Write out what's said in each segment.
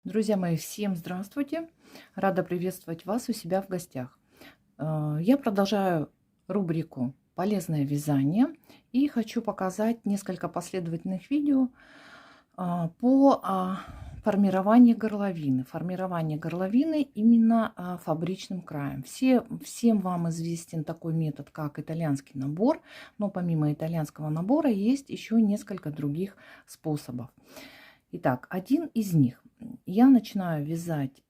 Друзья мои, всем здравствуйте! Рада приветствовать вас у себя в гостях. Я продолжаю рубрику «Полезное вязание» и хочу показать несколько последовательных видео по формированию горловины. Формирование горловины именно фабричным краем. Всем вам известен такой метод, как итальянский набор, но помимо итальянского набора есть еще несколько других способов. Итак, один из них. Я начинаю вязать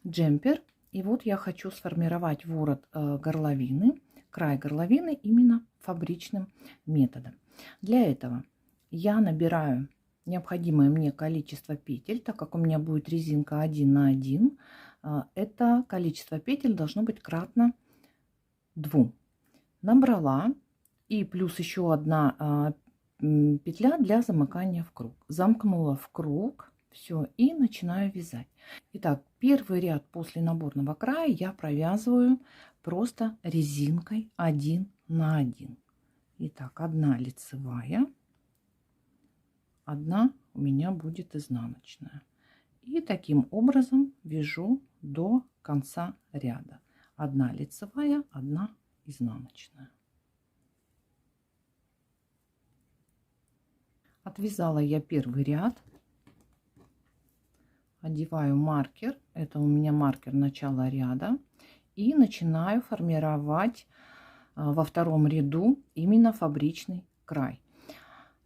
джемпер, и вот я хочу сформировать ворот горловины, край горловины именно фабричным методом. Для этого я набираю необходимое мне количество петель, так как у меня будет резинка 1 на 1. Это количество петель должно быть кратно 2. Набрала, и плюс еще одна петля для замыкания в круг. Замкнула в круг, все, и начинаю вязать. Итак, первый ряд после наборного края я провязываю просто резинкой 1 на 1. Итак, 1 лицевая, 1 у меня будет изнаночная. И таким образом вяжу до конца ряда. 1 лицевая, 1 изнаночная. Отвязала я первый ряд, одеваю маркер, это у меня маркер начала ряда, и начинаю формировать во втором ряду именно фабричный край.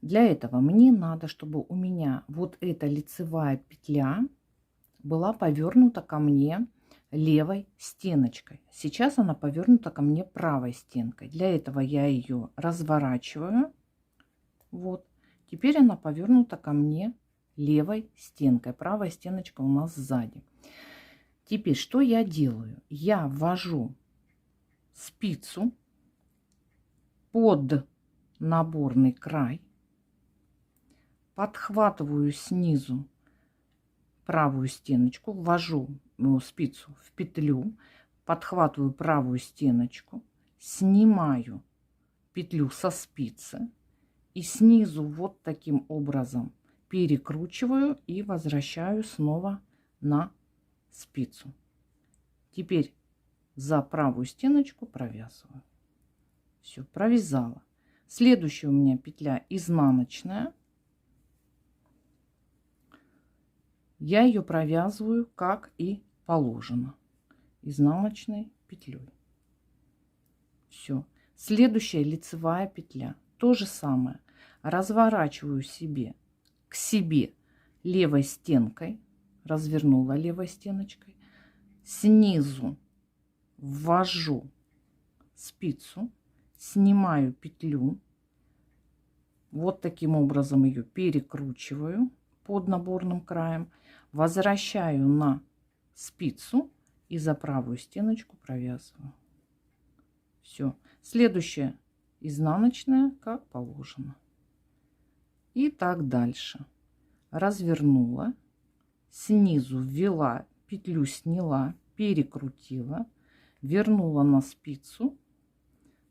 Для этого мне надо, чтобы у меня вот эта лицевая петля была повернута ко мне левой стеночкой. Сейчас она повернута ко мне правой стенкой. Для этого я ее разворачиваю. Вот. Теперь она повернута ко мне левой стенкой. Правая стеночка у нас сзади. Теперь что я делаю? Я ввожу спицу под наборный край, подхватываю снизу правую стеночку, ввожу спицу в петлю, подхватываю правую стеночку, снимаю петлю со спицы и снизу вот таким образом перекручиваю и возвращаю снова на спицу. Теперь за правую стеночку провязываю. Все, провязала. Следующая у меня петля изнаночная. Я ее провязываю как и положено, изнаночной петлей. Все. Следующая лицевая петля. То же самое. Разворачиваю к себе левой стенкой, развернула левой стеночкой, снизу ввожу спицу, снимаю петлю, вот таким образом ее перекручиваю под наборным краем, возвращаю на спицу и за правую стеночку провязываю. Все. Следующая изнаночная, как положено. И так дальше. Развернула, снизу ввела, петлю сняла, перекрутила, вернула на спицу,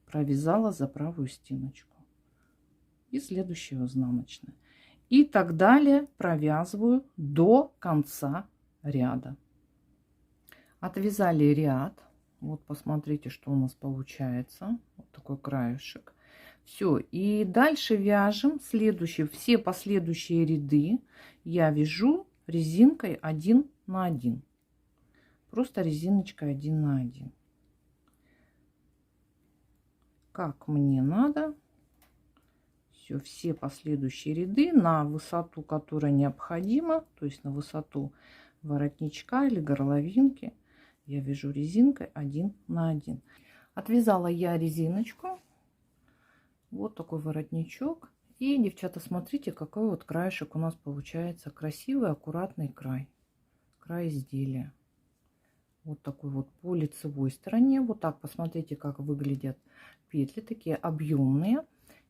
провязала за правую стеночку. И следующая изнаночная. И так далее провязываю до конца ряда. Отвязали ряд. Вот посмотрите, что у нас получается. Вот такой краешек. Все. И дальше вяжем следующие. Все последующие ряды я вяжу резинкой 1 на 1. Просто резиночкой 1 на 1. Как мне надо. Все последующие ряды на высоту, которая необходима. То есть на высоту воротничка или горловинки. Я вяжу резинкой 1 на 1. Отвязала я резиночку. Вот такой воротничок. И, девчата, смотрите, какой вот краешек у нас получается. Красивый, аккуратный край. Край изделия. Вот такой вот по лицевой стороне. Вот так посмотрите, как выглядят петли. Такие объемные.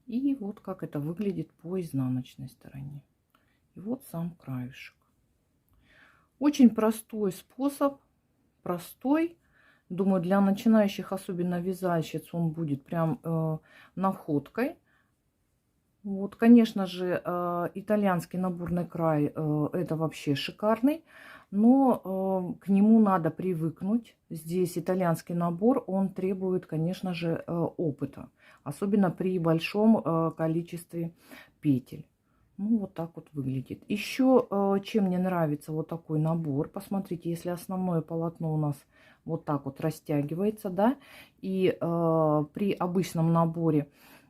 И вот как это выглядит по изнаночной стороне. И вот сам краешек. Очень простой способ. Простой. Думаю, для начинающих, особенно вязальщиц, он будет прям находкой. Вот, конечно же, итальянский наборный край это вообще шикарный, но к нему надо привыкнуть. Здесь итальянский набор, он требует, конечно же, опыта, особенно при большом количестве петель. Ну, вот так вот выглядит. Еще чем мне нравится вот такой набор. Посмотрите, если основное полотно у нас вот так вот растягивается, да, и при обычном наборе,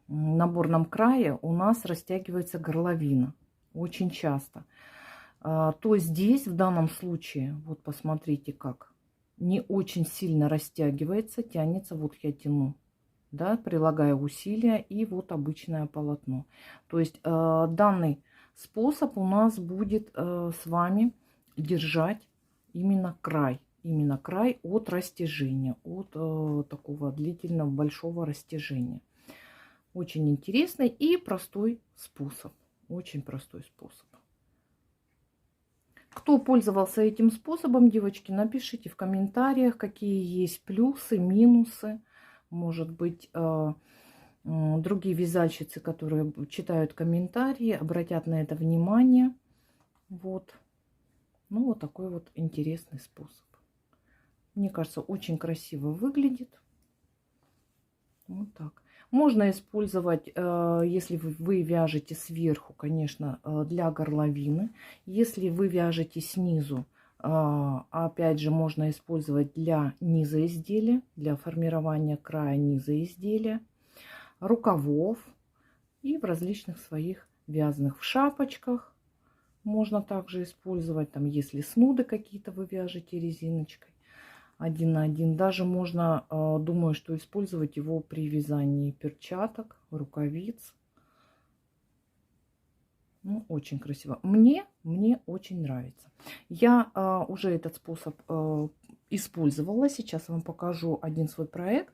наборном крае у нас растягивается горловина очень часто. То здесь в данном случае, вот посмотрите как, не очень сильно растягивается, тянется, вот я тяну, да, прилагая усилия, и вот обычное полотно. То есть данный способ у нас будет с вами держать именно край от растяжения, от такого длительного большого растяжения. Очень интересный и простой способ. Очень простой способ. Кто пользовался этим способом, девочки, напишите в комментариях, какие есть плюсы, минусы. Может быть, другие вязальщицы, которые читают комментарии, обратят на это внимание. Вот. Ну, вот такой вот интересный способ. Мне кажется, очень красиво выглядит. Вот так. Можно использовать, если вы вяжете сверху, конечно, для горловины. Если вы вяжете снизу, опять же, можно использовать для низа изделия, для формирования края низа изделия, рукавов и в различных своих вязаных в шапочках. Можно также использовать, там, если снуды какие-то вы вяжете резиночкой. 1 на 1. Даже можно, думаю, что использовать его при вязании перчаток, рукавиц. Ну, очень красиво. Мне очень нравится. Я уже этот способ использовала. Сейчас вам покажу один свой проект.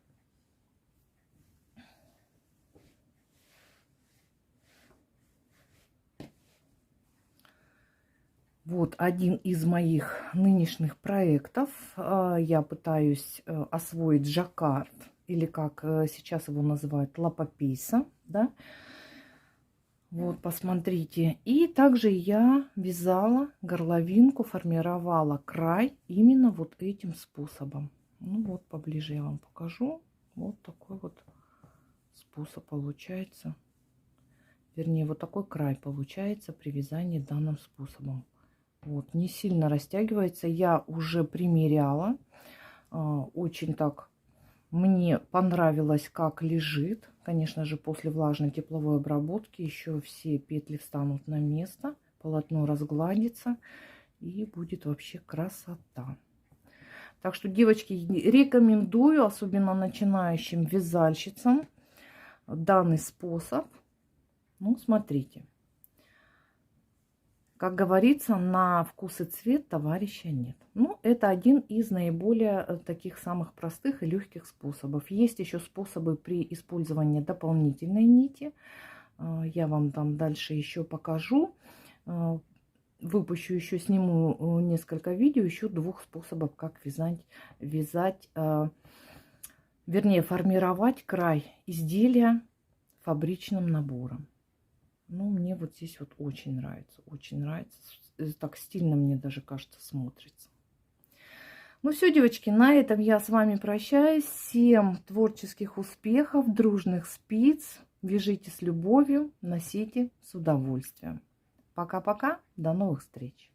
Вот один из моих нынешних проектов. Я пытаюсь освоить жаккард, или как сейчас его называют, лапапейса, да. Вот, посмотрите. И также я вязала горловинку, формировала край именно вот этим способом. Ну вот, поближе я вам покажу. Вот такой вот способ получается. Вернее, вот такой край получается при вязании данным способом. Вот, не сильно растягивается. Я уже примеряла. Очень так мне понравилось, как лежит. Конечно же, после влажной тепловой обработки еще все петли встанут на место. Полотно разгладится. И будет вообще красота. Так что, девочки, рекомендую, особенно начинающим вязальщицам, данный способ. Ну, смотрите. Как говорится, на вкус и цвет товарища нет. Ну, это один из наиболее таких самых простых и легких способов. Есть еще способы при использовании дополнительной нити. Я вам там дальше еще покажу. Выпущу еще, сниму несколько видео, еще 2 способов, как вязать, вернее, формировать край изделия фабричным набором. Ну, мне вот здесь вот очень нравится. Очень нравится. Так стильно, мне даже кажется, смотрится. Ну все, девочки, на этом я с вами прощаюсь. Всем творческих успехов, дружных спиц. Вяжите с любовью, носите с удовольствием. Пока-пока. До новых встреч.